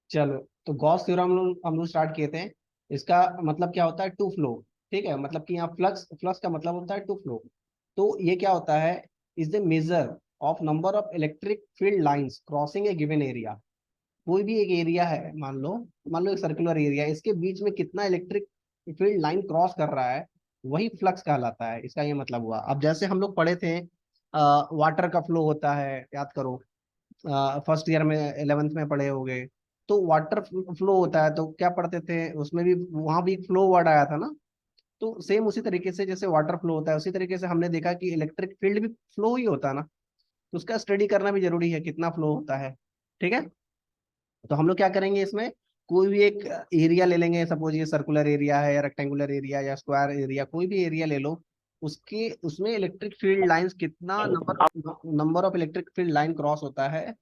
चलो, तो Gauss theorem हम लोग स्टार्ट किए थे। इसका मतलब क्या होता है? To flow. ठीक है, मतलब कि यहाँ फ्लक्स, फ्लक्स का मतलब होता है टू फ्लो। तो ये क्या होता है? Is the major of number of electric field lines crossing A given area. कोई भी एक एरिया है, मान लो एक सर्कुलर एरिया, इसके बीच में कितना इलेक्ट्रिक फील्ड लाइन क्रॉस कर रहा है, वही फ्लक्स कहलाता है। इसका ये मतलब हुआ। अब जैसे हम लोग पढ़े थे, वाटर का फ्लो होता है, याद करो, फर्स्ट ईयर में, 11th में पढ़े होंगे। तो वाटर फ्लो होता है, तो क्या पढ़ते थे उसमें भी? वहां भी एक फ्लो वर्ड आया था ना। तो सेम उसी तरीके से जैसे वाटर फ्लो होता है, उसी तरीके से हमने देखा कि इलेक्ट्रिक फील्ड भी फ्लो ही होता है ना। तो उसका स्टडी करना भी जरूरी है, कितना फ्लो होता है। ठीक है। तो हम लोग क्या करेंगे इसमें? कोई भी एक एरिया ले लेंगे, सपोज ये सर्कुलर एरिया है या रेक्टेंगुलर एरिया या स्क्वायर एरिया, कोई भी एरिया ले लो। उसके उसमें इलेक्ट्रिक फील्ड लाइंस कितना number of electric field line cross होता है,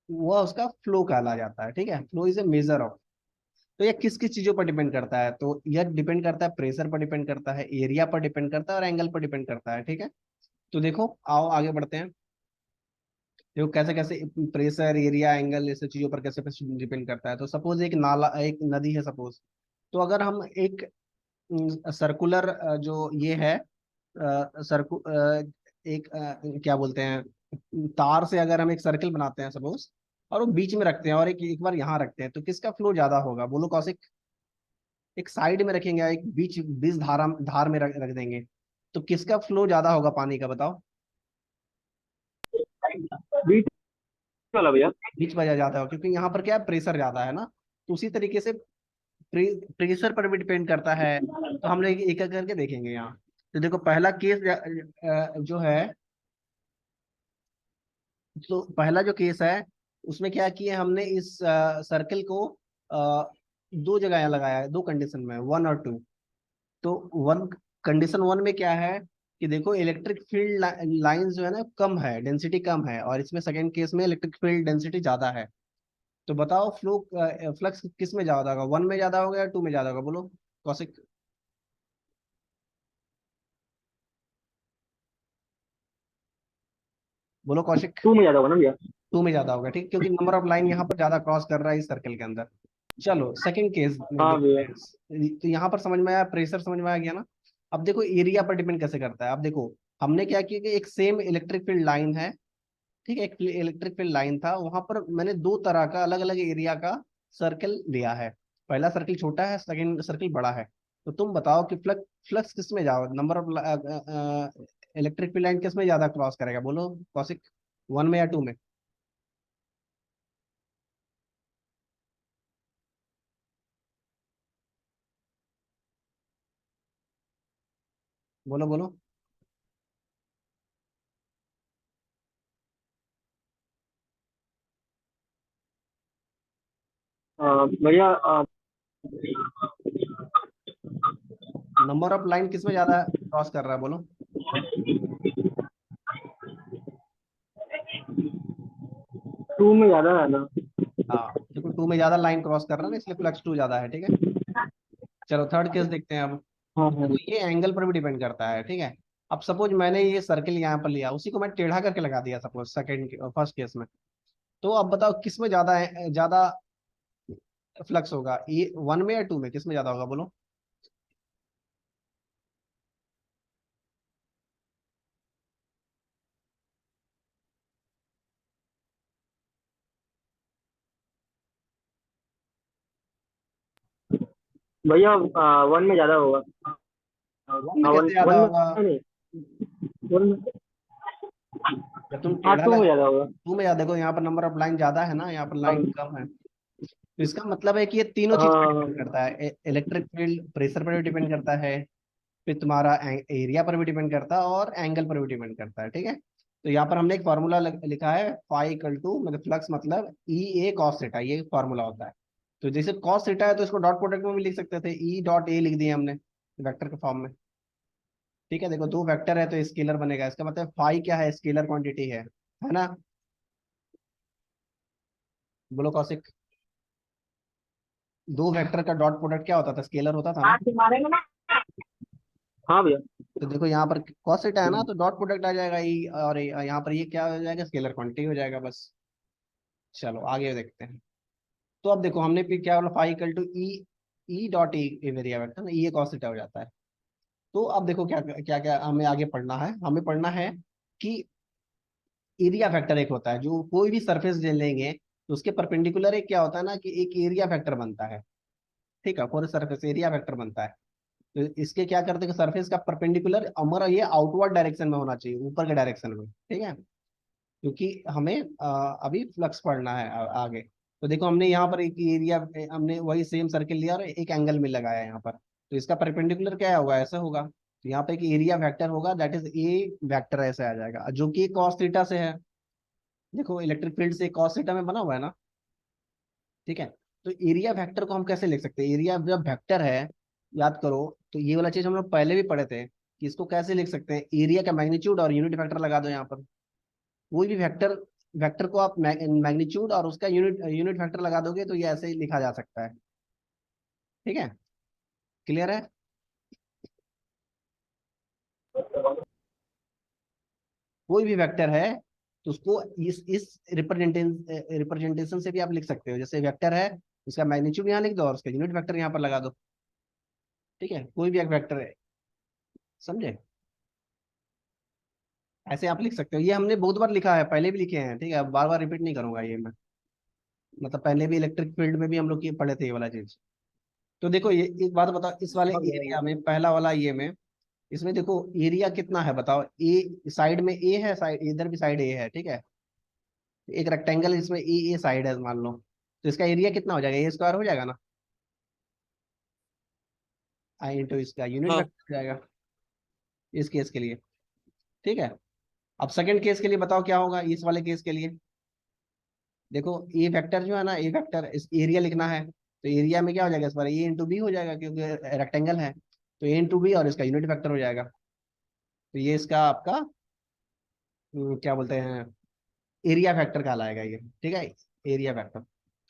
वह उसका फ्लो कहला जाता है। ठीक है, flow is a measure of. तो यह किस किस चीजों पर डिपेंड करता है? तो यह डिपेंड करता है, प्रेशर पर डिपेंड करता है, एरिया पर डिपेंड करता है, और एंगल पर डिपेंड करता है। ठीक है। तो देखो, आओ आगे बढ़ते हैं। देखो कैसे कैसे प्रेशर, एरिया, एंगल, ये सब चीजों पर कैसे कैसे डिपेंड करता है। तो सपोज एक नाला, एक नदी है सपोज। तो अगर हम एक सर्कुलर जो ये है, सर्कु एक क्या बोलते हैं, तार से अगर हम एक सर्कल बनाते हैं सपोज, और वो बीच में रखते हैं और एक एक बार यहाँ रखते हैं, तो किसका फ्लो ज्यादा होगा बोलो कौशिक? एक साइड में रखेंगे, एक बीच बीच धारा धार में रख देंगे, तो किसका फ्लो ज्यादा होगा पानी का, बताओ? बीच वाला भैया। बीच में ज्यादा होगा, क्योंकि यहाँ पर क्या है, प्रेशर ज्यादा है ना। तो उसी तरीके से प्रेशर पर भी डिपेंड करता है। तो हम लोग एक एक करके देखेंगे यहाँ। तो देखो पहला केस जो है, तो पहला जो केस है, उसमें क्या किया हमने, इस सर्कल को दो जगह लगाया है, दो कंडीशन में, वन और टू। तो वन, कंडीशन वन में क्या है कि देखो इलेक्ट्रिक फील्ड लाइंस जो है ना कम है, डेंसिटी कम है, और इसमें सेकंड केस में इलेक्ट्रिक फील्ड डेंसिटी ज्यादा है। तो बताओ फ्लो, फ्लक्स किस में ज्यादा होगा, वन में ज्यादा होगा या टू में ज्यादा होगा, बोलो कौशिक? बोलो कौशिक। टू में ज्यादा होगा ना भैया। टू में ज्यादा होगा, ठीक, क्योंकि नंबर ऑफ लाइन यहाँ पर ज्यादा क्रॉस कर रहा है इस सर्कल के अंदर। चलो सेकंड केस में हाँ देखते भैया। हैं। तो यहाँ पर समझ में आया, प्रेशर समझ में आ गया ना। अब देखो एरिया पर डिपेंड कैसे करता है। अब देखो हमने क्या किया कि एक सेम इलेक्ट्रिक फील्ड लाइन है। ठीक है, एक इलेक्ट्रिक फील्ड लाइन था, वहां पर मैंने दो तरह का अलग अलग एरिया का सर्कल लिया है। पहला सर्कल छोटा है, सेकंड सर्कल बड़ा है। तो तुम बताओ कि फ्लक्स, फ्लक्स किस में जाओ, number of electric field line किस में ज्यादा क्रॉस करेगा, बोलो कौशिक? वन में या टू में? बोलो बोलो। भैया नंबर ऑफ लाइन किस में ज्यादा क्रॉस कर रहा है, बोलो? टू में ज्यादा है ना। हाँ, क्योंकि टू में ज्यादा लाइन क्रॉस कर रहा है ना, इसलिए फ्लक्स टू ज्यादा है। ठीक है। चलो थर्ड केस देखते हैं अब। हाँ हाँ। देखो ये एंगल पर भी डिपेंड करता है। ठीक है। अब सपोज मैंने ये सर्कल यहाँ पर लिया, उसी को मैं टेढ़ा करके लगा दिया सपोज सेकंड, फर्स्ट केस में। तो अब बताओ किस में ज्यादा ज्यादा फ्लक्स होगा, ये वन में या टू में, किस में ज्यादा होगा, बोलो? भैया वन में ज्यादा होगा। वन में हाँ वन कैसे ज्यादा वन में होगा? नहीं। वन में। जब तुम हाँ टेढ़ा टू में लगा, ज्यादा होगा। टू में ज्यादा, देखो यहाँ पर नंबर ऑफ लाइन ज्यादा है ना, यहाँ पर लाइन हाँ कम है। तो इसका मतलब है कि ये तीनों चीज पर हाँ। डिपेंड करता है, इलेक्ट्रिक फील्ड, प्रेशर पर भी डिपेंड करता है, फिर तुम्हारा एरिया पर भी डिपेंड करता है, और एंगल पर भी डिपेंड करता है। ठीक है। तो यहाँ पर हमने एक फॉर्मूला लिखा है, फाई इक्वल टू, मतलब फ्लक्स मतलब ई ए कॉस थीटा, ये फॉर्मूला होता है। तो जैसे कॉस थीटा है, तो इसको डॉट प्रोडक्ट में भी लिख सकते थे, ई डॉट ए लिख दिया हमने वेक्टर के फॉर्म में। ठीक है, देखो दो वेक्टर है तो स्केलर बनेगा, इसका मतलब फाई क्या है, स्केलर क्वांटिटी है ना? बोलो कौशिक। दो वेक्टर का डॉट प्रोडक्ट क्या होता था, स्केलर होता था ना। हाँ भैया। तो देखो यहाँ पर कॉस थीटा है ना, तो डॉट प्रोडक्ट आ जाएगा ई, और यहाँ पर ये क्या हो जाएगा, स्केलर क्वांटिटी हो जाएगा बस। चलो आगे देखते हैं। तो अब देखो हमने फिर क्या बोला, five equal to E, E dot A area vector ना, ये cos थीटा हो जाता है। तो अब देखो क्या क्या क्या हमें आगे पढ़ना है, हमें पढ़ना है कि एरिया फैक्टर एक होता है, जो कोई भी सरफेस ले लेंगे तो उसके परपेंडिकुलर एक क्या होता है ना, कि एक एरिया फैक्टर बनता है। ठीक है, पूरे सरफेस एरिया फैक्टर बनता है। तो इसके क्या करते हैं, सरफेस का परपेंडिकुलर हमारा ये आउटवर्ड डायरेक्शन में होना चाहिए, ऊपर के डायरेक्शन में। ठीक है, क्योंकि हमें अभी फ्लक्स पढ़ना है आगे। तो देखो हमने यहाँ पर एक एरिया, हमने वही सेम सर्किल लिया और एक एंगल में लगाया यहाँ पर। तो इसका परपेंडिकुलर क्या होगा, ऐसा होगा। तो यहाँ पे एक एरिया वेक्टर होगा, दैट इज ए वेक्टर, ऐसे आ जाएगा, जो कि cos थीटा से है। देखो इलेक्ट्रिक फील्ड से cos थीटा में बना हुआ है ना। ठीक है, तो एरिया वेक्टर को हम कैसे लिख सकते हैं, एरिया जब वेक्टर है, याद करो, तो ये वाला चीज हम लोग पहले भी पढ़े थे कि इसको कैसे लिख सकते हैं, एरिया का मैग्नीट्यूड और यूनिट वेक्टर लगा दो यहाँ पर। कोई भी वेक्टर, वेक्टर को आप मैग्नीट्यूड और उसका यूनिट यूनिट वेक्टर लगा दोगे तो ये ऐसे ही लिखा जा सकता है। ठीक है, क्लियर है। कोई भी वेक्टर है तो उसको इस रिप्रेजेंटेशन से भी आप लिख सकते हो, जैसे वेक्टर है, उसका मैग्नीट्यूड यहाँ लिख दो और उसका यूनिट वेक्टर यहाँ पर लगा दो। ठीक है, कोई भी एक वेक्टर है, समझे, ऐसे आप लिख सकते हो। ये हमने बहुत बार लिखा है, पहले भी लिखे हैं। ठीक है, बार बार रिपीट नहीं करूंगा ये मैं, मतलब पहले भी इलेक्ट्रिक फील्ड में भी हम लोग ये पढ़े थे ये वाला चीज। तो देखो ये एक बात बताओ, इस वाले हाँ एरिया भैया। में, पहला वाला ये में, इसमें देखो एरिया कितना है बताओ, ए साइड में ए है, साइड इधर भी साइड ए है। ठीक है, एक रेक्टेंगल इसमें ए साइड है मान लो, तो इसका एरिया कितना हो जाएगा, ए स्क्वायर हो जाएगा ना, आई इंटू इसका यूनिट हाँ वेक्टर हो जाएगा इस केस के लिए। ठीक है, अब सेकंड केस के लिए बताओ क्या होगा, इस वाले केस के लिए। देखो ए वेक्टर जो है ना, ए वेक्टर इस एरिया लिखना है, तो एरिया में क्या हो जाएगा, इस बार ए इंटू बी हो जाएगा, क्योंकि रेक्टेंगल है। तो ए इंटू बी और इसका यूनिट वेक्टर हो जाएगा। तो ये इसका आपका क्या बोलते हैं, एरिया फैक्टर कहलाएगा ये। ठीक है, एरिया फैक्टर।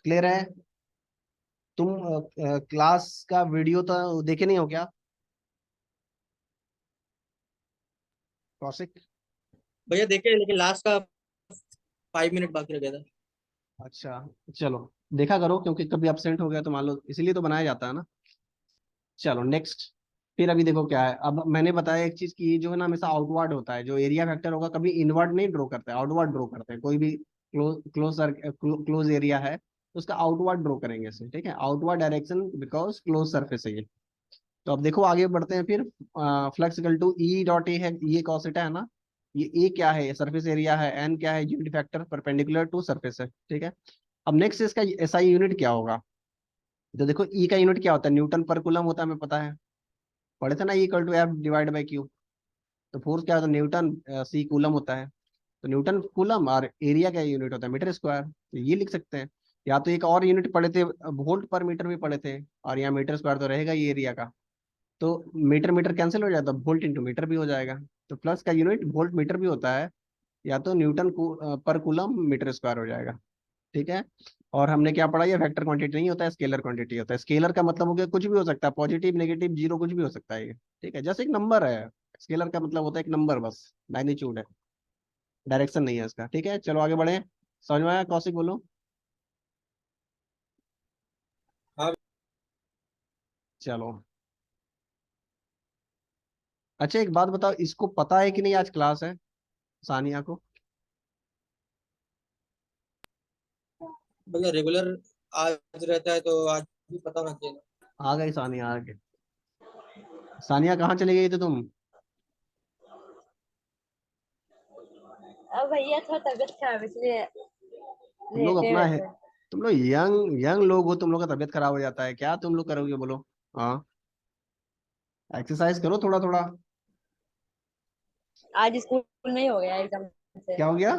क्लियर है। तुम क्लास का वीडियो तो देखे नहीं हो क्या, कौशिक। भैया देखे, लेकिन लास्ट का 5 मिनट बाकी रह गया था। अच्छा, चलो देखा करो, क्योंकि कभी एब्सेंट हो गया तो मान लो, इसीलिए तो बनाया जाता है ना। चलो नेक्स्ट। फिर अभी देखो क्या है, अब मैंने बताया एक चीज की, जो है ना हमेशा आउटवर्ड होता है, जो एरिया फैक्टर होगा कभी इनवर्ड नहीं ड्रॉ करते, आउटवर्ड ड्रॉ करते हैं। कोई भी क्लोज एरिया है तो उसका आउटवर्ड ड्रॉ करेंगे इसे। ठीक है, outward direction, because close surface है ये। तो अब देखो आगे बढ़ते हैं फिर। Flux equal to E dot A है, ये cos थीटा है ना, ये ए क्या है, सरफेस एरिया है, एन क्या है, unit factor perpendicular to surface है। ठीक है, अब नेक्स्ट इसका एसआई यूनिट क्या होगा। तो देखो ई का यूनिट क्या होता है, न्यूटन पर कूलम होता है, हमें पता है, पढ़े थे ना, equal to F divide by Q. तो फोर्स क्या होता है, न्यूटन, सी कूलम होता है। तो न्यूटन कूलम, और एरिया का यूनिट होता है मीटर स्क्वायर, तो ये लिख सकते हैं। या तो एक और यूनिट पढ़े थे, वोल्ट पर मीटर भी पढ़े थे, और यहाँ मीटर स्क्वायर तो रहेगा ये एरिया का। तो मीटर मीटर कैंसिल हो जाता है, वोल्ट इंटू मीटर भी हो जाएगा। तो प्लस का यूनिट वोल्ट मीटर भी होता है, या तो न्यूटन पर कूलम मीटर स्क्वायर हो जाएगा। ठीक है, और हमने क्या पढ़ा, ये वेक्टर क्वांटिटी नहीं होता है, स्केलर क्वांटिटी होता है। स्केलर का मतलब हो गया कुछ भी हो सकता है, पॉजिटिव नेगेटिव जीरो कुछ भी हो सकता है ये। ठीक है, जैसे एक नंबर है, स्केलर का मतलब होता है एक नंबर, बस मैग्नीट्यूड है, डायरेक्शन नहीं है इसका। ठीक है, चलो आगे बढ़े। समझ में आया, कौशिक बोलो। हाँ चलो, अच्छा एक बात बताओ, इसको पता है कि नहीं आज क्लास है, सानिया को। भैया, रेगुलर आज रहता है तो आज भी पता होना चाहिए ना। आ गई सानिया, आ गई। सानिया कहाँ चली गई थी तुम। अब भैया थोड़ा तबीयत खराब है, इसलिए तुम लोग लेटे अपना हुए है, थे। तुम लोग यंग यंग लोग हो, तुम लोग का तबीयत खराब हो जाता है, क्या तुम लोग करोगे बोलो। हाँ, एक्सरसाइज करो थोड़ा थोड़ा। आज स्कूल में ही हो गया एकदम से। क्या हो गया।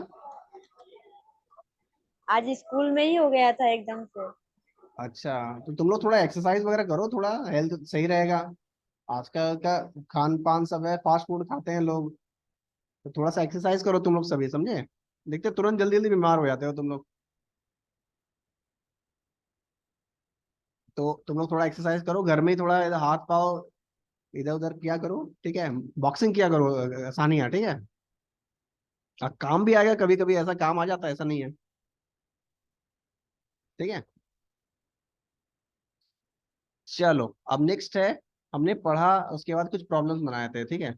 आज स्कूल में ही हो गया था एकदम से। अच्छा, तो तुम लोग थोड़ा एक्सरसाइज वगैरह करो, थोड़ा हेल्थ सही रहेगा। आजकल का खान पान सब है, फास्ट फूड खाते हैं लोग। तो थोड़ा सा एक्सरसाइज करो तुम लोग सभी, समझे। देखते तुरंत जल्दी जल्दी बीमार हो जाते हो तुम लोग। तो तुम लोग थोड़ा एक्सरसाइज करो घर में ही, थोड़ा हाथ पाँव इधर उधर किया करो। ठीक है, बॉक्सिंग किया करो, सानिया। ठीक है, और काम भी आएगा, कभी कभी ऐसा काम आ जाता है, ऐसा नहीं है। ठीक है, चलो अब नेक्स्ट है, हमने पढ़ा उसके बाद कुछ प्रॉब्लम्स बनाए थे, ठीक है।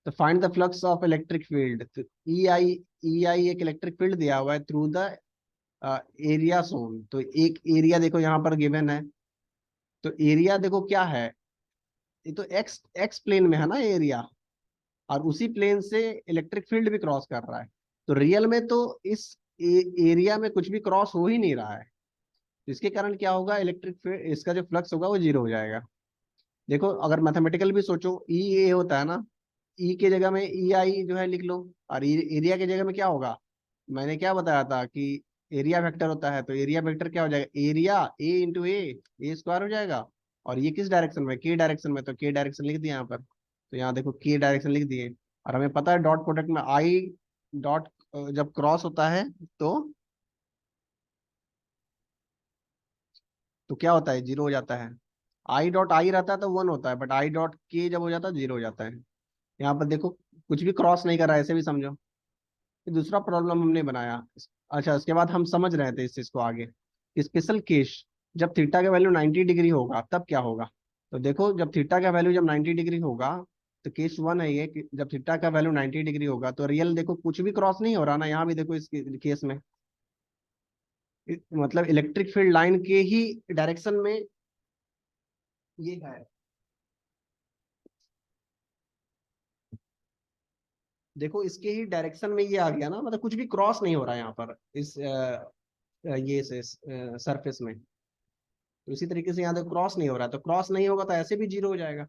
तो find the flux of electric field. तो ई आई एक इलेक्ट्रिक फील्ड दिया हुआ है थ्रू द एरिया सोन। तो एक एरिया देखो यहाँ पर गिवन है। तो एरिया देखो क्या है, ये तो एक्स एक्स प्लेन में है ना एरिया, और उसी प्लेन से इलेक्ट्रिक फील्ड भी क्रॉस कर रहा है। तो रियल में तो इस एरिया में कुछ भी क्रॉस हो ही नहीं रहा है। तो इसके कारण क्या होगा, इलेक्ट्रिक फील्ड इसका जो फ्लक्स होगा वो जीरो हो जाएगा। देखो अगर मैथमेटिकल भी सोचो, ई ए होता है ना, ई के जगह में ई आई जो है लिख लो, और एरिया की जगह में क्या होगा, मैंने क्या बताया था कि एरिया वेक्टर होता है। तो एरिया वेक्टर क्या हो जाएगा, एरिया ए स्क्वायर हो जाएगा। और ये किस डायरेक्शन में, के डायरेक्शन में, तो के डायरेक्शन लिख दिया यहाँ पर। तो यहाँ देखो के डायरेक्शन लिख दिए। और हमें पता है डॉट प्रोडक्ट में आई डॉट जब क्रॉस होता है तो क्या होता है, जीरो हो जाता है। आई डॉट आई रहता है तो वन होता है, बट आई डॉट के जब हो जाता है जीरो हो जाता है। यहाँ पर देखो कुछ भी क्रॉस नहीं कर रहा है, ऐसे भी समझो। ये दूसरा प्रॉब्लम हमने बनाया। अच्छा उसके बाद हम समझ रहे थे इस चीज को आगे। स्पेशल केस, जब थीटा का वैल्यू 90 डिग्री होगा तब क्या होगा। तो देखो जब थीटा का वैल्यू जब 90 डिग्री होगा, तो केस वन है ये कि जब थीटा का वैल्यू 90 डिग्री होगा तो रियल देखो कुछ भी क्रॉस नहीं हो रहा ना, यहाँ भी देखो इस केस में मतलब इलेक्ट्रिक फील्ड लाइन के ही डायरेक्शन में ये है। देखो इसके ही डायरेक्शन में ये आ गया ना, मतलब कुछ भी क्रॉस नहीं हो रहा है यहाँ पर इस ये से सरफेस में। तो इसी तरीके से यहाँ तक क्रॉस नहीं हो रहा है, तो क्रॉस नहीं होगा तो ऐसे भी जीरो हो जाएगा,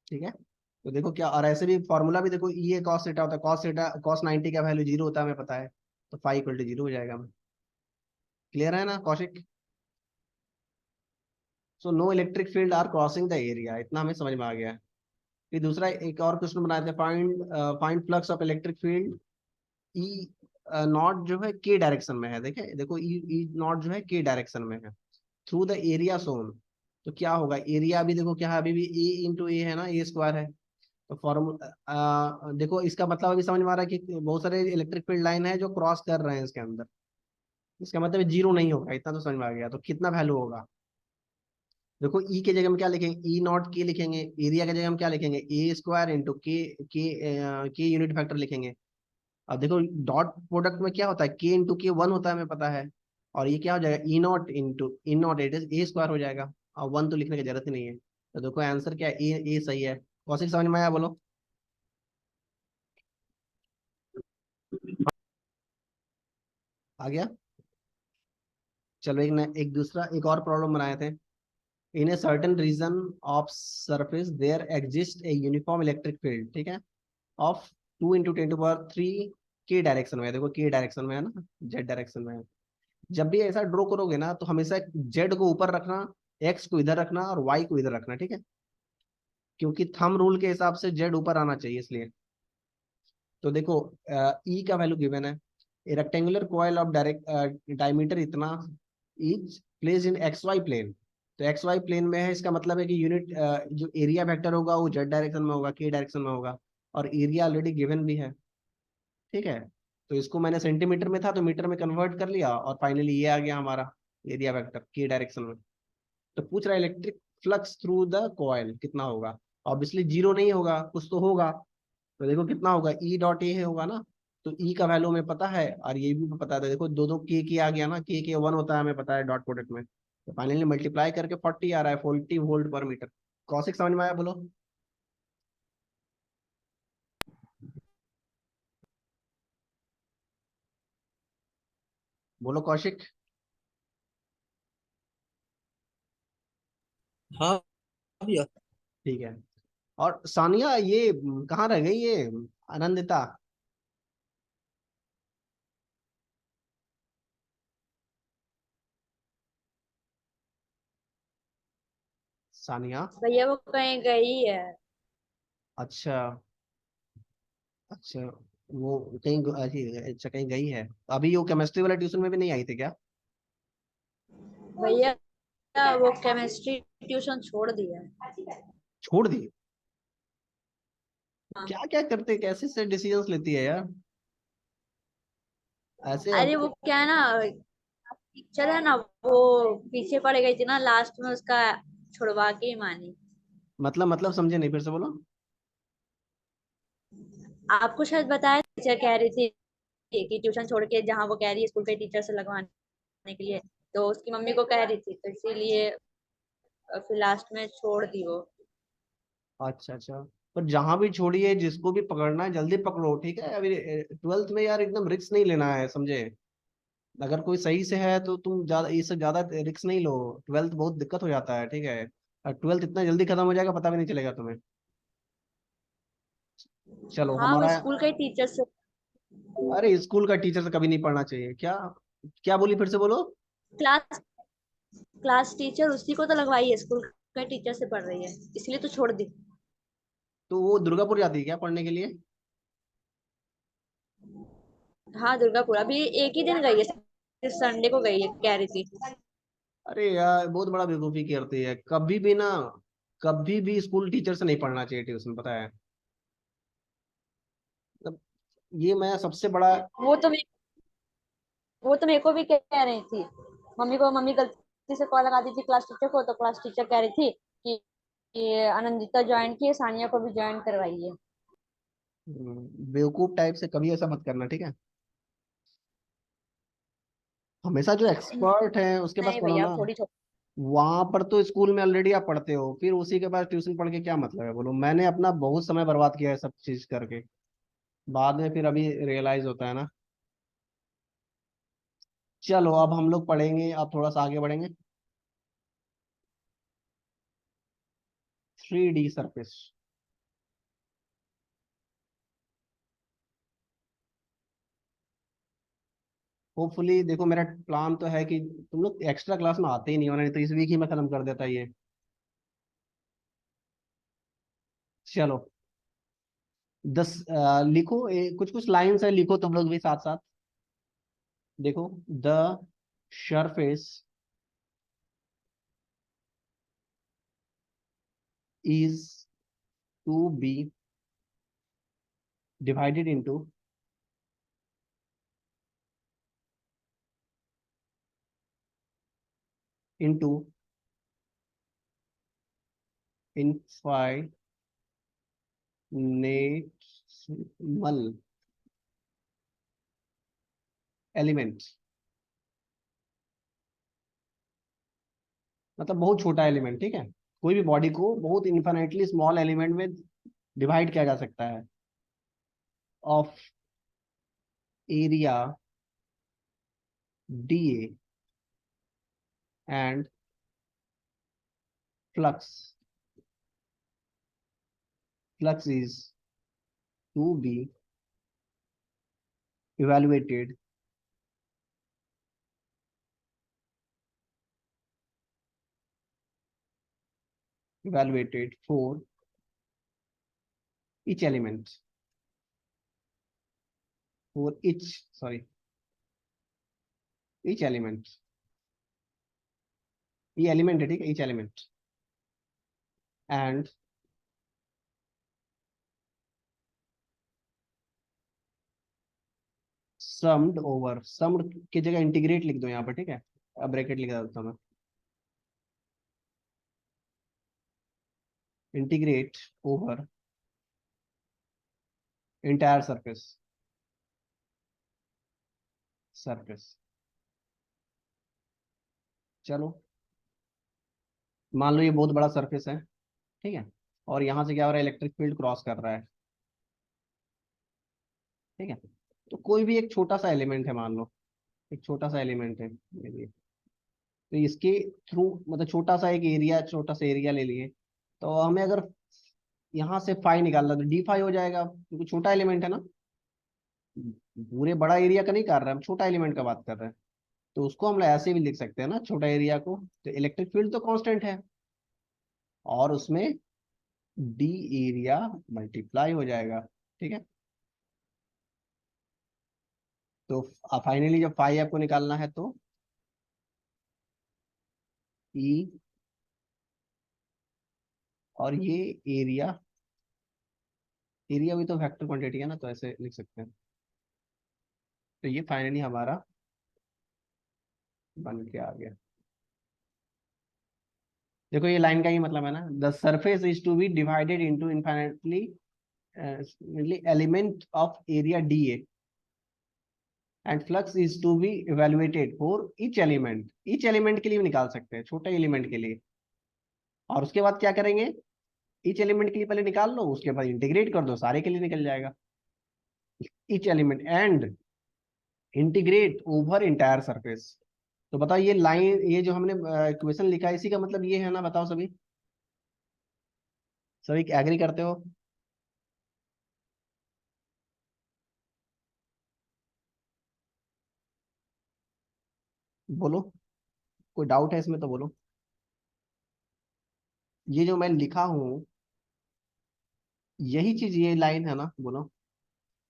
ठीक है। तो देखो क्या, और ऐसे भी फॉर्मूला भी देखो, ये कॉस थीटा होता है, कॉस थीटा कॉस 90 का वैल्यू जीरो होता है हमें पता है। तो फाइव इक्वल टू जीरो हो जाएगा। क्लियर है ना Kaushik. So no electric field are crossing the area, इतना हमें समझ में आ गया है। फिर दूसरा एक और क्वेश्चन बनाए थे, find find flux of electric field E not जो है के डायरेक्शन में है। देखे देखो ई नॉट जो है के डायरेक्शन में है थ्रू द एरिया सोन। तो क्या होगा, एरिया भी देखो क्या है, अभी भी ए इंटू ए है ना, ए स्क्वायर है। तो फॉर्मूला देखो इसका मतलब अभी समझ में आ रहा है कि बहुत सारे इलेक्ट्रिक फील्ड लाइन है जो क्रॉस कर रहे हैं इसके अंदर। इसका मतलब जीरो नहीं होगा, इतना तो समझ में आ गया। तो कितना वैल्यू होगा, देखो ई के जगह में क्या लिखेंगे, ई नॉट के लिखेंगे, एरिया के जगह में क्या लिखेंगे, ए स्क्वायर इंटू के यूनिट फैक्टर लिखेंगे। अब देखो डॉट प्रोडक्ट में क्या होता है, के इंटू के वन होता है हमें पता है। और ये क्या हो जाएगा, E not into E not it is a square हो जाएगा। और वन तो लिखने की जरूरत ही नहीं है। तो देखो आंसर क्या है, ए सही है। कौशिक समझ में आया बोलो। आ गया। चलो एक दूसरा एक और प्रॉब्लम बनाए थे। In a certain region of surface there exist a uniform electric field, ठीक है, ऑफ 2 × 10⁻³ के डायरेक्शन में है। देखो के डायरेक्शन में है ना, जेड डायरेक्शन में है। जब भी ऐसा ड्रॉ करोगे ना तो हमेशा जेड को ऊपर रखना, एक्स को इधर रखना और वाई को इधर रखना, ठीक है। क्योंकि थंब रूल के हिसाब से जेड ऊपर आना चाहिए इसलिए। तो देखो ई का वैल्यू गिवन है, rectangular coil of direct diameter इतना is place in X Y plane. तो एक्स वाई प्लेन में है, इसका मतलब है कि यूनिट जो एरिया वेक्टर होगा वो जेड डायरेक्शन में होगा, के डायरेक्शन में होगा। और एरिया ऑलरेडी गिवन भी है, ठीक है। तो इसको मैंने सेंटीमीटर में था तो मीटर में कन्वर्ट कर लिया, और फाइनली ये आ गया हमारा एरिया वेक्टर के डायरेक्शन में। तो पूछ रहा है electric flux through the coil कितना होगा। ऑब्वियसली जीरो नहीं होगा, कुछ तो होगा। तो देखो कितना होगा, ई डॉट ए होगा ना। तो ई का वैल्यू हमें पता है और ये भी पता है। देखो दो दो के आ गया ना, के वन होता है हमें पता है डॉट प्रोडक्ट में। तो फाइनली मल्टीप्लाई करके 40 आ रहा है, 40 वोल्ट पर मीटर। कौशिक समझ में आया बोलो। बोलो कौशिक। हाँ भैया। ठीक है। और सानिया ये कहाँ रह गई ये आनंदिता। सानिया। भैया वो कहीं गई है। अच्छा अच्छा, वो कहीं अच्छा कहीं गई है। अभी वो केमिस्ट्री वाला ट्यूशन में भी नहीं आई थी क्या। भैया वो केमिस्ट्री ट्यूशन छोड़ दिया। छोड़ दी। हाँ। क्या क्या करते, कैसे से डिसीजंस लेती है यार ऐसे अरे वो अब। क्या है ना, टीचर है ना, वो पीछे पड़ गई थी ना लास्ट में, उसका छुड़वा के ही मानी। मतलब समझे नहीं, फिर से बोलो। आपको शायद बताया, टीचर कह रही थी कि ट्यूशन छोड़ के जहाँ वो कह रही है स्कूल के टीचर से लगवाने के लिए, तो उसकी मम्मी को कह रही थी, तो इसीलिए फिर लास्ट में छोड़ दी वो। अच्छा अच्छा। पर जहां भी छोड़िए, जिसको भी पकड़ना है जल्दी पकड़ो, ठीक है। अभी 12th में यार एकदम रिस्क नहीं लेना है, समझे। अगर कोई सही से है तो तुम ज्यादा, इससे ज्यादा रिस्क नहीं लो। 12th बहुत दिक्कत हो जाता है, ठीक है। और 12th इतना जल्दी खत्म हो जाएगा, पता भी नहीं चलेगा तुम्हें। चलो हाँ, वो हमारा। स्कूल के टीचर से। अरे स्कूल का टीचर से कभी नहीं पढ़ना चाहिए क्या? क्या बोली, फिर से बोलो। क्लास क्लास टीचर उसी को तो लगवाई है, स्कूल के टीचर से पढ़ रही है, इसलिए तो छोड़ दी। तो वो दुर्गापुर जाती है क्या पढ़ने के लिए? हाँ, दुर्गापुर अभी एक ही दिन गई है, सिर्फ संडे को गई है, कह रही थी। अरे यार बहुत बड़ा बेवकूफी करती है, कभी भी ना, कभी भी स्कूल टीचर से नहीं पढ़ना चाहिए ट्यूशन, पता है। मतलब ये मैं सबसे बड़ा। वो तो मे- वो तो मेरे को भी कह रही थी। मम्मी गलती से कॉल लगा दी थी क्लास टीचर को, तो क्लास टीचर कह रही थी कि आनंदिता ज्वाइन की है, सानिया को भी ज्वाइन करवाई है। बेवकूफ टाइप से कभी ऐसा मत करना, ठीक है। हमेशा जो एक्सपर्ट है उसके पास नहीं पढ़ो भैया, ना। थोड़ी छोड़ी। वहां पर तो स्कूल में ऑलरेडी आप पढ़ते हो, फिर उसी के पास ट्यूशन पढ़ के क्या मतलब है, बोलो। मैंने अपना बहुत समय बर्बाद किया है सब चीज करके, बाद में फिर अभी रियलाइज होता है ना। चलो अब हम लोग पढ़ेंगे, अब थोड़ा सा आगे बढ़ेंगे। 3D surface. होपफुली देखो, मेरा प्लान तो है कि तुम लोग एक्स्ट्रा क्लास में आते ही नहीं हो, नहीं तो इस वीक ही मैं खत्म कर देता ये। चलो लिखो, कुछ कुछ लाइंस है, लिखो तुम लोग भी साथ साथ। देखो, the surface is to be divided into infinitesimal element. मतलब बहुत छोटा एलिमेंट, ठीक है। कोई भी बॉडी को बहुत इन्फिनेटली स्मॉल एलिमेंट में डिवाइड किया जा सकता है। Of area dA and flux is to be evaluated for each element, for each, sorry, each element। ये एलिमेंट है, ठीक है, each element and summed की जगह इंटीग्रेट लिख दो यहाँ पर, ठीक है। अब ब्रैकेट लिख देता हूँ मैं। Integrate over entire surface. चलो मान लो ये बहुत बड़ा सरफेस है, ठीक है। और यहाँ से क्या हो रहा है, इलेक्ट्रिक फील्ड क्रॉस कर रहा है, ठीक है। तो कोई भी एक छोटा सा एलिमेंट है, मान लो एक छोटा सा एलिमेंट है ये, तो इसके थ्रू मतलब छोटा सा एरिया ले लिए। तो हमें अगर यहाँ से फाई निकालना, तो डी फाई हो जाएगा, क्योंकि छोटा एलिमेंट है ना। पूरे बड़ा एरिया का नहीं कर रहे हैं, हम छोटा एलिमेंट का बात कर रहे हैं। तो उसको हम ऐसे भी लिख सकते हैं ना, छोटा एरिया को। तो इलेक्ट्रिक फील्ड तो कांस्टेंट है, और उसमें डी एरिया मल्टीप्लाई हो जाएगा, ठीक है। तो फाइनली जब फाई आपको निकालना है तो ई, और ये एरिया, एरिया भी तो वेक्टर क्वांटिटी है ना, तो ऐसे लिख सकते हैं। तो ये फाइनली हमारा बन के आ गया। देखो ये लाइन का ही मतलब है ना, the surface is to be divided into infinitely element of area D A and flux is to be evaluated for each element के लिए भी निकाल सकते हैं, छोटे एलिमेंट के लिए। और उसके बाद क्या करेंगे, ईच एलिमेंट के लिए पहले निकाल लो, उसके बाद इंटीग्रेट कर दो, सारे के लिए निकल जाएगा each element, and integrate over entire surface. तो बताओ ये लाइन, ये जो हमने इक्वेशन लिखा है, इसी का मतलब ये है ना? बताओ सभी, सभी एग्री करते हो? बोलो, कोई डाउट है इसमें तो बोलो। ये जो मैं लिखा हूँ, यही चीज, ये लाइन है ना? बोलो।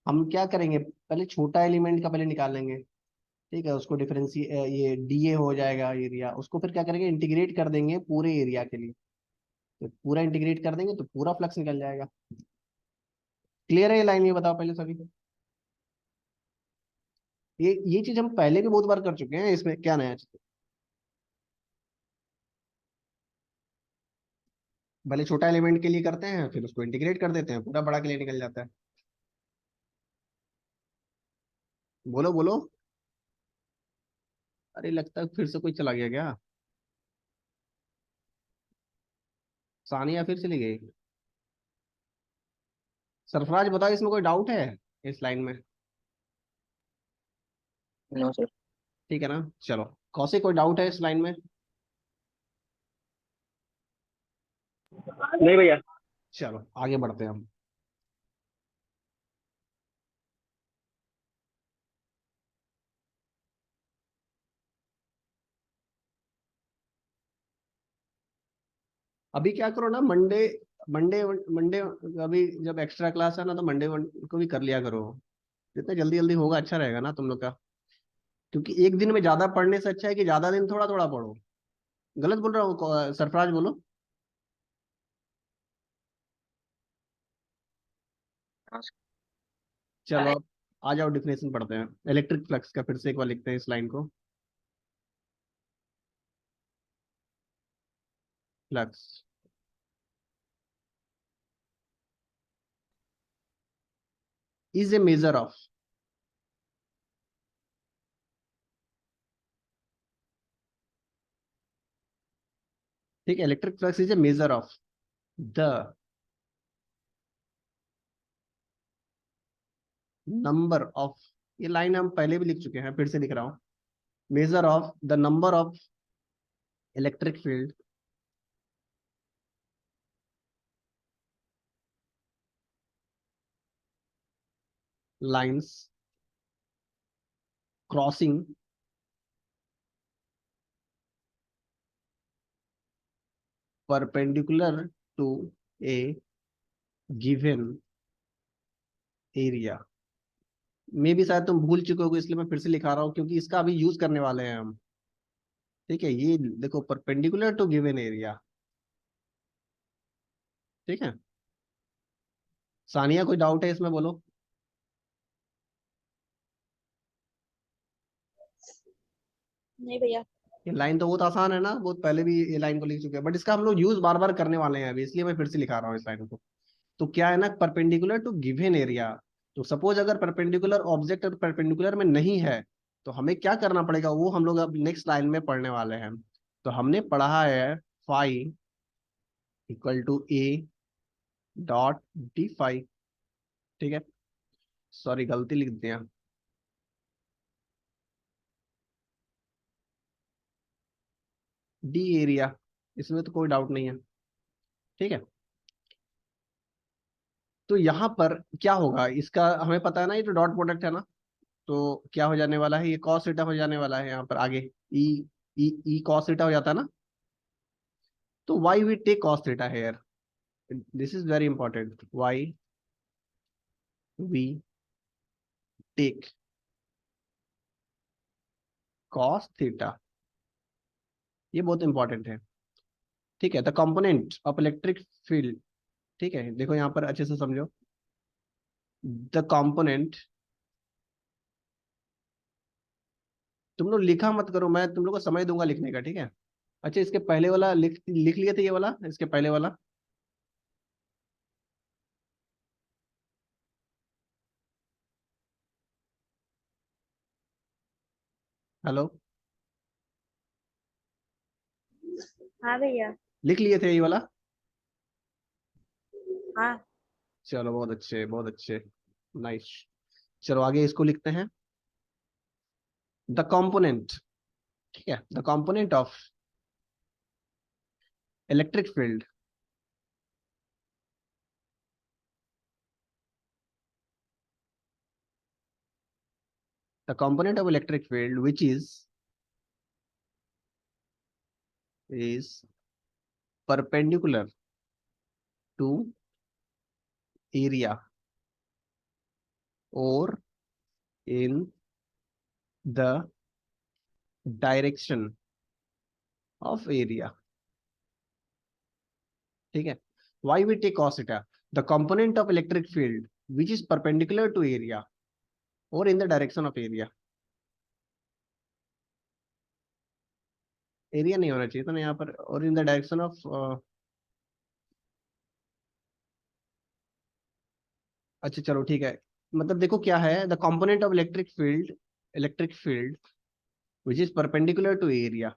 हम क्या करेंगे, पहले छोटा एलिमेंट का पहले निकालेंगे, ठीक है, उसको डिफरेंशिए ये डीए हो जाएगा एरिया, उसको फिर क्या करेंगे, इंटीग्रेट कर देंगे पूरे एरिया के लिए। तो पूरा इंटीग्रेट कर देंगे तो पूरा फ्लक्स निकल जाएगा। क्लियर है ये लाइन? ये बताओ पहले सभी। ये चीज हम पहले भी बहुत बार कर चुके हैं, इसमें क्या नया चीज है? भले छोटा एलिमेंट के लिए करते हैं, फिर उसको इंटीग्रेट कर देते हैं, पूरा बड़ा के लिए निकल जाता है। बोलो बोलो। अरे लगता है फिर से कोई चला गया क्या? सानिया फिर चली गई? सरफराज बताओ, इसमें कोई डाउट है इस लाइन में? No sir. ठीक है ना, चलो। कौसे कोई डाउट है इस लाइन में? नहीं भैया। चलो आगे बढ़ते हैं हम। अभी क्या करो ना, मंडे मंडे मंडे अभी जब एक्स्ट्रा क्लास है ना, तो मंडे को भी कर लिया करो। जितना जल्दी जल्दी होगा अच्छा रहेगा ना तुम लोग का। क्योंकि एक दिन में ज्यादा पढ़ने से अच्छा है कि ज्यादा दिन थोड़ा थोड़ा पढ़ो। गलत बोल रहा हूँ सरफराज? बोलो। चलो अब आ जाओ, डिफिनेशन पढ़ते हैं इलेक्ट्रिक फ्लक्स का, फिर से एक बार लिखते हैं इस लाइन को। Flux is a measure of, ठीक है, electric flux is a measure of the number of, ये लाइन हम पहले भी लिख चुके हैं, फिर से लिख रहा हूँ। Measure of the number of electric field lines crossing perpendicular to a given area. मे भी शायद तुम भूल चुके हो, इसलिए मैं फिर से लिखा रहा हूँ, क्योंकि इसका अभी यूज करने वाले हैं हम। ठीक है, ये देखो, परपेंडिकुलर टू गिवन एरिया। ठीक है, सानिया कोई डाउट है इसमें? बोलो। नहीं भैया। ये लाइन तो बहुत आसान है ना, बहुत पहले भी ये लाइन को लिख चुके हैं, बट इसका हम लोग यूज बार बार करने वाले हैं अभी, इसलिए मैं फिर से लिखा रहा हूँ इस लाइन को। तो क्या है ना, परपेंडिकुलर टू गिवन एरिया। तो सपोज अगर परपेंडिकुलर ऑब्जेक्ट और परपेंडिकुलर में नहीं है, तो हमें क्या करना पड़ेगा, वो हम लोग अब नेक्स्ट लाइन में पढ़ने वाले हैं। तो हमने पढ़ा है phi equal to A dot D phi. ठीक है, सॉरी गलती लिख दिया, डी एरिया, इसमें तो कोई डाउट नहीं है। ठीक है, तो यहाँ पर क्या होगा, इसका हमें पता है ना, ये तो डॉट प्रोडक्ट है ना, तो क्या हो जाने वाला है, ये कॉस थीटा हो जाने वाला है यहाँ पर आगे। ई ई कॉस थीटा हो जाता है ना, तो why we take cos theta here, this is very important, why we take cos theta, ये बहुत इंपॉर्टेंट है। ठीक है, the component of electric field, ठीक है, देखो यहाँ पर अच्छे से समझो, द कंपोनेंट, तुम लोग लिखा मत करो, मैं तुम लोग को समय दूंगा लिखने का, ठीक है? अच्छा, इसके पहले वाला लिख लिख लिए थे, ये वाला इसके पहले वाला। हेलो, हाँ भैया। लिख लिए थे ये वाला। हाँ। चलो बहुत अच्छे, बहुत अच्छे, नाइस। चलो आगे इसको लिखते हैं। द कंपोनेंट, ठीक है, the component of electric field, the component of electric field which is perpendicular to area or in the direction of area, ठीक है। why we take cos theta, the component of electric field which is perpendicular to area or in the direction of area, area नहीं होना चाहिए था ना यहाँ पर, और इन द डायरेक्शन ऑफ, अच्छा चलो ठीक है। मतलब देखो क्या है, the component of electric field which is perpendicular to area.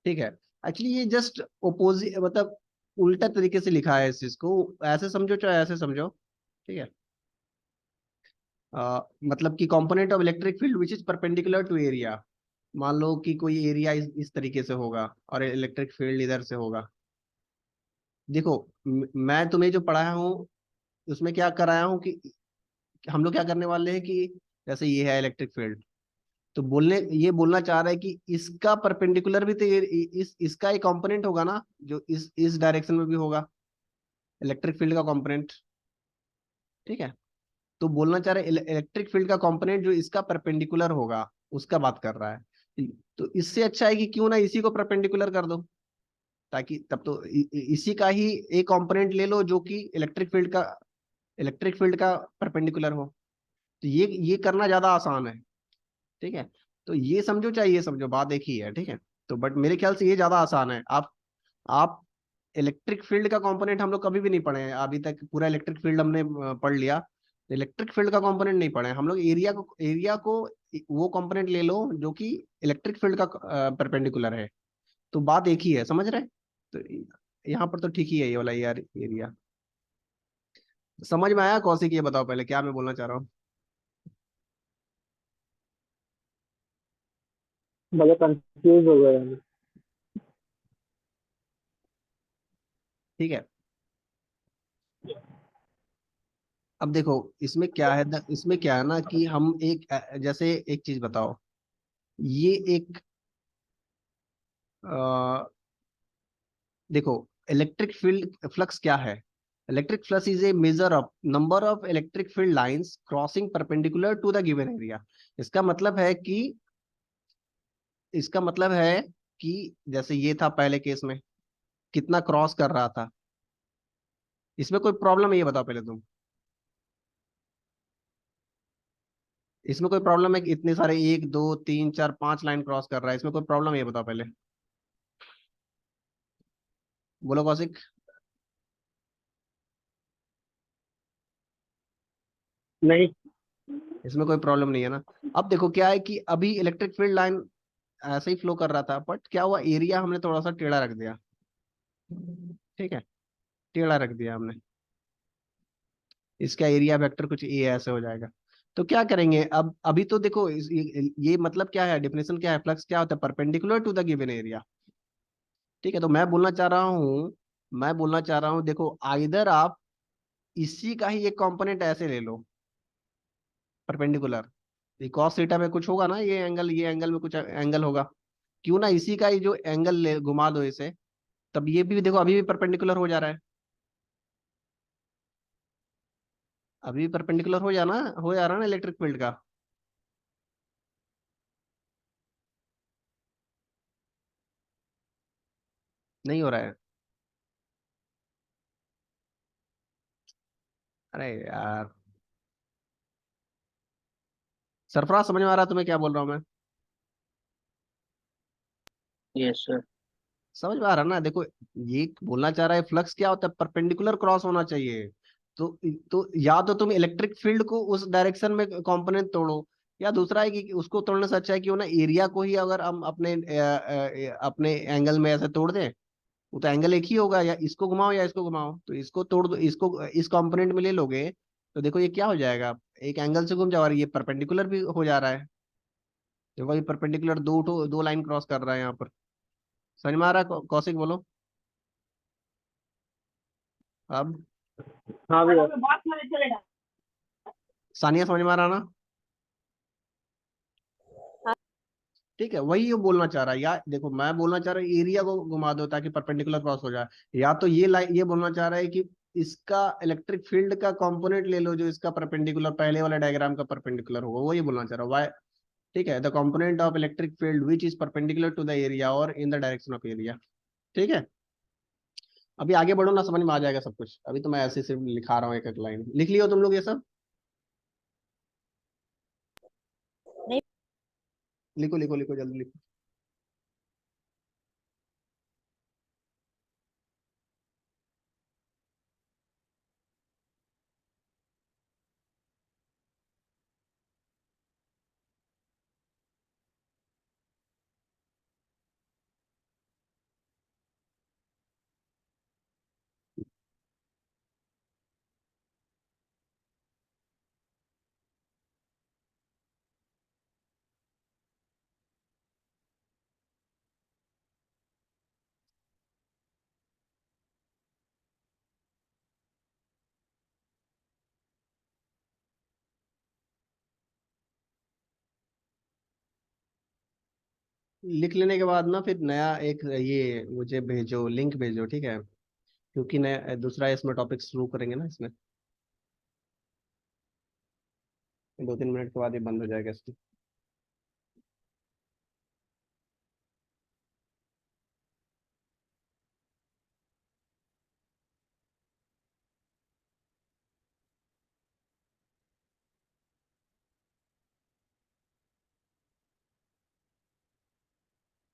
ठीक है, एक्चुअली ये जस्ट ओपोजिट, मतलब उल्टा तरीके से लिखा है इस चीज को, ऐसे समझो चाहे ऐसे समझो, ठीक है। मतलब कि component of electric field which is perpendicular to area, मान लो कि कोई एरिया इस तरीके से होगा और इलेक्ट्रिक फील्ड इधर से होगा। देखो मैं तुम्हें जो पढ़ाया हूँ उसमें क्या कराया हूँ कि हम लोग क्या करने वाले हैं कि जैसे ये है इलेक्ट्रिक फील्ड, तो ये बोलना चाह रहा है कि इसका परपेंडिकुलर भी तो इसका एक कंपोनेंट होगा ना, जो इस डायरेक्शन में भी होगा, इलेक्ट्रिक फील्ड का कंपोनेंट, ठीक है। तो बोलना चाह रहे इलेक्ट्रिक फील्ड का कंपोनेंट जो इसका परपेंडिकुलर होगा, उसका बात कर रहा है। तो इससे अच्छा है कि क्यों ना इसी को परपेंडिकुलर कर दो, ताकि तब तो इसी का ही एक कंपोनेंट ले लो जो कि इलेक्ट्रिक फील्ड का परपेंडिकुलर हो। तो ये करना ज्यादा आसान है, ठीक है। तो ये समझो चाहे ये समझो, बात एक ही है, ठीक है। तो बट मेरे ख्याल से ये ज्यादा आसान है। आप इलेक्ट्रिक फील्ड का कंपोनेंट हम लोग कभी भी नहीं पढ़े हैं अभी तक, पूरा इलेक्ट्रिक फील्ड हमने पढ़ लिया। इलेक्ट्रिक फील्ड का कंपोनेंट नहीं पढ़े हैं हम लोग, एरिया को वो कंपोनेंट ले लो जो कि इलेक्ट्रिक फील्ड का परपेंडिकुलर है। तो बात एक ही है, समझ रहे? तो यहाँ पर तो ठीक ही है ये वाला यार एरिया। समझ में आया कौशिक? ये बताओ पहले क्या मैं बोलना चाह रहा हूँ। भैया कंफ्यूज हो गया मैं। ठीक है, अब देखो इसमें क्या है, इसमें क्या है ना कि हम जैसे एक चीज बताओ, ये एक देखो इलेक्ट्रिक फील्ड फ्लक्स क्या है, electric flux is a measure of number of electric field lines crossing perpendicular to the given area. इसका मतलब है कि इसका मतलब है कि जैसे ये था पहले केस में, कितना क्रॉस कर रहा था, इसमें कोई प्रॉब्लम है ये बताओ पहले तुम। इसमें कोई प्रॉब्लम है कि इतने सारे 1 2 3 4 5 लाइन क्रॉस कर रहा है, इसमें कोई प्रॉब्लम है ये बताओ पहले, बोलो कौशिक। नहीं। इसमें कोई प्रॉब्लम नहीं है ना। अब देखो क्या है कि अभी इलेक्ट्रिक फील्ड लाइन ऐसे ही फ्लो कर रहा था, बट क्या हुआ, एरिया हमने थोड़ा सा टेढ़ा रख दिया, ठीक है, टेढ़ा रख दिया हमने, इसका एरिया वेक्टर कुछ ए ऐसे हो जाएगा। तो क्या करेंगे अब, अभी तो देखो ये मतलब क्या है, डेफिनेशन क्या है, फ्लक्स क्या होता है, perpendicular to the given area, ठीक है। तो मैं बोलना चाह रहा हूँ देखो, आइदर आप इसी का ही एक कंपोनेंट ऐसे ले लो परपेंडिकुलर, cos थीटा में कुछ होगा ना, ये एंगल में कुछ एंगल होगा, क्यों ना इसी का ही जो एंगल ले घुमा दो इसे, तब ये भी देखो अभी भी परपेंडिकुलर हो जा रहा है, अभी भी परपेंडिकुलर हो जा रहा है ना इलेक्ट्रिक फील्ड का। नहीं हो रहा है? अरे यार, सरफराज समझ में आ रहा है तुम्हें क्या बोल रहा हूँ मैं? Yes sir. समझ में आ रहा है ना? देखो, ये बोलना चाह रहा है फ्लक्स क्या होता है, परपेंडिकुलर क्रॉस होना चाहिए। तो तो या तो तुम इलेक्ट्रिक फील्ड को उस डायरेक्शन में कंपोनेंट तोड़ो, या दूसरा है कि उसको तोड़ने से अच्छा है कि वो ना एरिया को ही अगर हम अपने एंगल में ऐसे तोड़ दें, वो तो एंगल एक ही होगा, या इसको घुमाओ या इसको घुमाओ, तो इसको तोड़ दो, इसको इस कंपोनेंट में ले लोगे, तो देखो ये क्या हो जाएगा, एक एंगल से घूम जाओ, और ये परपेंडिकुलर भी हो जा रहा है। देखो ये परपेंडिकुलर दो लाइन क्रॉस कर रहा है यहाँ पर। समझ में आ रहा है कौशिक, बोलो अब। हाँ भैया। सानिया समझ में आ रहा ना? हाँ। ठीक है, वही ये बोलना चाह रहा है, या देखो मैं बोलना चाह रहा हूँ एरिया को घुमा दो ताकि परपेंडिकुलर क्रॉस हो जाए, या तो ये लाइन ये बोलना चाह रहा है कि इसका इलेक्ट्रिक फील्ड का कंपोनेंट ले लो जो इसका परपेंडिकुलर पहले वाले डायग्राम का परपेंडिकुलर होगा, वो ये बोलना चाह रहा है। वाई, ठीक है, the component of electric field which is perpendicular to the area और in the direction of area. ठीक है, अभी आगे बढ़ो ना, समझ में आ जाएगा सब कुछ, अभी तो मैं ऐसे सिर्फ लिखा रहा हूँ, एक एक लाइन लिख लियो तुम लोग ये सब। नहीं। लिखो लिखो लिखो, जल्दी लिखो। लिख लेने के बाद ना फिर नया एक ये मुझे भेजो, लिंक भेजो, ठीक है, क्योंकि नया दूसरा इसमें टॉपिक शुरू करेंगे ना इसमें, 2-3 मिनट के बाद ये बंद हो जाएगा इसमें।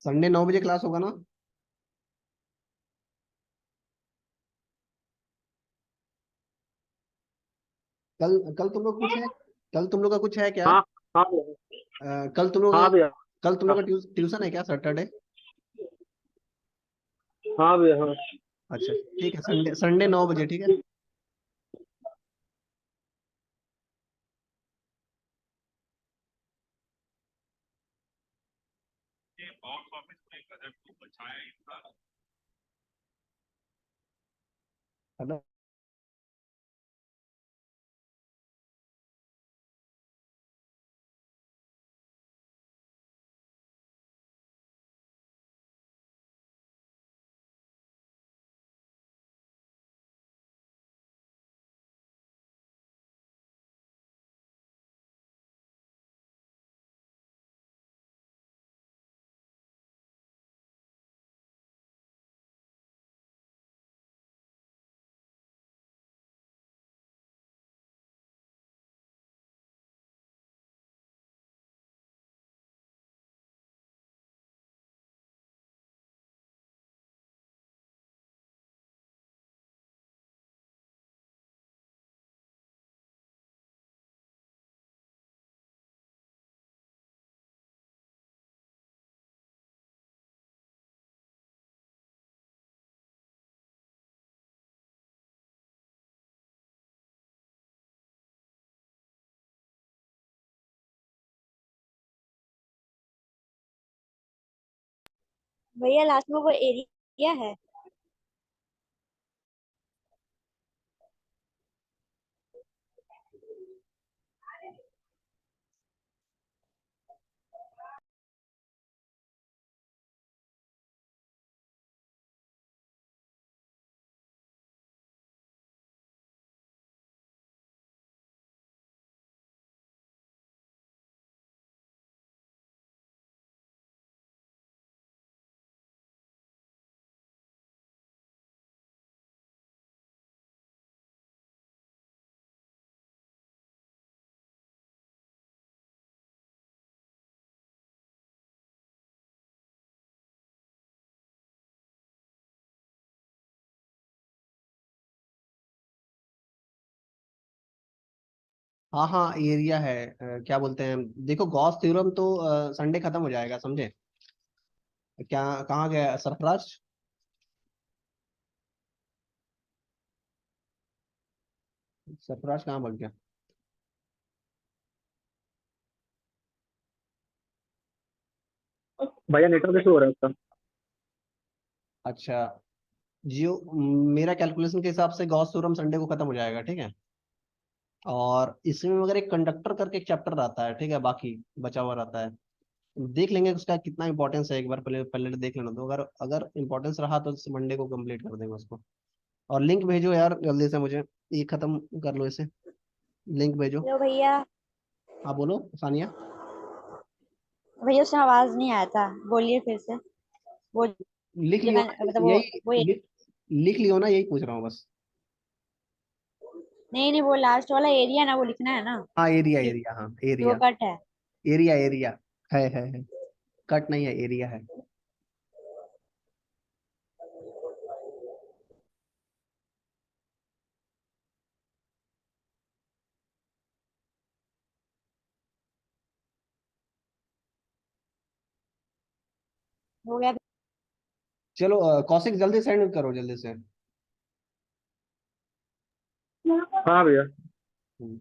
संडे 9 बजे क्लास होगा ना? कल कल तुम लोग कुछ है, कल तुम लोग का कुछ है क्या? हाँ। हाँ भैया। कल तुम लोग हाँ भैया। कल तुम लोग का ट्यूशन है क्या, सैटरडे? हाँ भैया। हाँ। अच्छा ठीक है, संडे संडे 9 बजे, ठीक है। हेलो। भैया लास्ट में वो एरिया है। हाँ हाँ एरिया है, क्या बोलते हैं, देखो गॉस थ्योरम तो संडे खत्म हो जाएगा, समझे? क्या, कहाँ गया सरफराज? सरफराज कहाँ भाग गया? भैया नेटवर्क इशू हो रहा है उसका। अच्छा, जियो, मेरा कैलकुलेशन के हिसाब से गॉस थ्योरम संडे को खत्म हो जाएगा, ठीक है। और इसमें मगर एक कंडक्टर करके एक चैप्टर रहता है, ठीक है, बाकी बचा हुआ रहता है। देख लेंगे उसका कितना इंपॉर्टेंस है, एक बार पहले पहले देख लेना, तो अगर अगर इंपॉर्टेंस रहा तो मंडे को कंप्लीट कर देंगे उसको। और लिंक भेजो यार जल्दी से मुझे, ये खत्म कर लो इसे, लिंक भेजो। हेलो भैया। हाँ बोलो सानिया। भैया उसमें आवाज नहीं आया था, बोलिए फिर से। वो लिख जो लियो मैं ना, मतलब यही वो लिख लियो ना, यही पूछ रहा हूँ बस। नहीं नहीं, वो लास्ट वाला एरिया ना, वो लिखना है ना हाँ एरिया, कि एरिया, हाँ वो एरिया, कट है। एरिया एरिया है, कट नहीं है, एरिया है। हो गया। चलो कौशिक जल्दी सेंड करो जल्दी से। हाँ भैया। हम्म।